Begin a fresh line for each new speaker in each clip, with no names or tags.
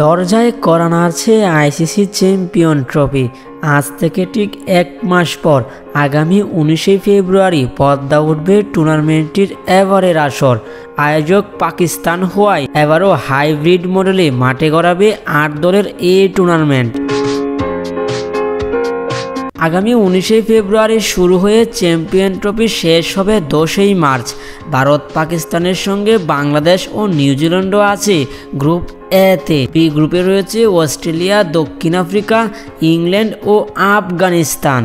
দরজায় কড়া নাড়ছে ICC champion trophy. আজ থেকে ঠিক এক মাস পর আগামী 19শে ফেব্রুয়ারি পর্দা উঠবে টুর্নামেন্টটির এবারের আসর। আয়োজক পাকিস্তান হওয়ায় এবারও হাইব্রিড মডেলে মাঠে গড়াবে 8 দলের এই টুর্নামেন্ট। আগামী 19শে ফেব্রুয়ারি শুরু হয়ে চ্যাম্পিয়ন ট্রফি শেষ হবে 10ই মার্চ। ভারত পাকিস্তানের সঙ্গে বাংলাদেশ ও নিউজিল্যান্ডও আছে গ্রুপ এতে। বি গ্রুপে রয়েছে অস্ট্রেলিয়া, দক্ষিণ আফ্রিকা, ইংল্যান্ড ও আফগানিস্তান।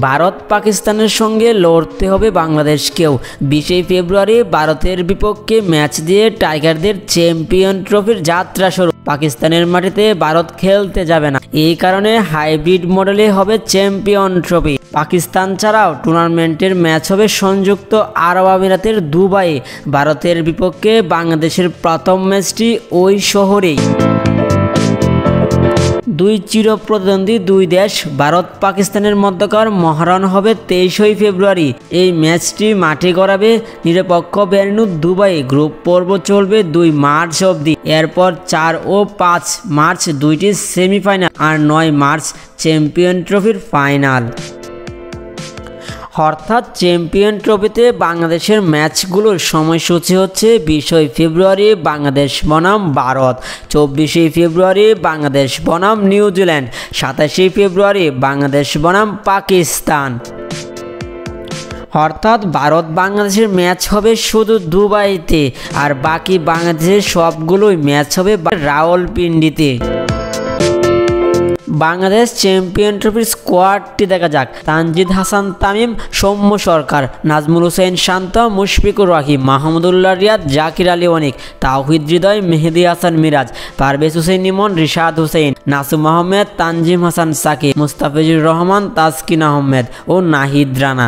ভারত পাকিস্তানের সঙ্গে লড়তে হবে বাংলাদেশকেও। 20শে ফেব্রুয়ারি ভারতের বিপক্ষে ম্যাচ দিয়ে টাইগারদের চ্যাম্পিয়ন ট্রফির যাত্রা শুরু। পাকিস্তানের মাটিতে ভারত খেলতে যাবে না, এই কারণে হাইব্রিড মডেলে হবে চ্যাম্পিয়ন ট্রফি। পাকিস্তান ছাড়াও টুর্নামেন্টের ম্যাচ হবে সংযুক্ত আরব আমিরাতের দুবাইয়ে। ভারতের বিপক্ষে বাংলাদেশের প্রথম ম্যাচটি ওই শহরেই। দুই চিরপ্রতিদ্বন্দ্বী দুই দেশ ভারত পাকিস্তানের মধ্যকার মহারণ হবে 23 ফেব্রুয়ারি। এই ম্যাচটি মাঠে গড়াবে নিরপেক্ষ ভেন্যু দুবাই। গ্রুপ পর্ব চলবে 2 মার্চ অবধি। এরপর 4 ও 5 মার্চ দুইটি সেমিফাইনাল আর 9 মার্চ চ্যাম্পিয়ন ট্রফির ফাইনাল। অর্থাৎ চ্যাম্পিয়ন ট্রফিতে বাংলাদেশের ম্যাচগুলোর সময়সূচি হচ্ছে 20 ফেব্রুয়ারি বাংলাদেশ বনাম ভারত, 24 ফেব্রুয়ারি বাংলাদেশ বনাম নিউজিল্যান্ড, 27 ফেব্রুয়ারি বাংলাদেশ বনাম পাকিস্তান। অর্থাৎ ভারত বাংলাদেশের ম্যাচ হবে শুধু দুবাইতে, আর বাকি বাংলাদেশের সবগুলোই ম্যাচ হবে রাওয়ালপিন্ডিতে। বাংলাদেশ চ্যাম্পিয়ন ট্রফির স্কোয়াডটি দেখা যাক। তানজিদ হাসান তামিম, সৌম্য সরকার, নাজমুল হোসেন শান্ত, মুশফিকুর রহিম, মাহমুদুল্লাহ রিয়াদ, জাকির আলী অনিক, তাওহিদ হৃদয়, মেহেদী হাসান মিরাজ, পারভেজ হোসেন ইমন, রিশাদ হোসেন, নাসুম আহমেদ, তানজিম হাসান সাকিব, মুস্তাফিজুর রহমান, তাসকিন আহমেদ ও নাহিদ রানা।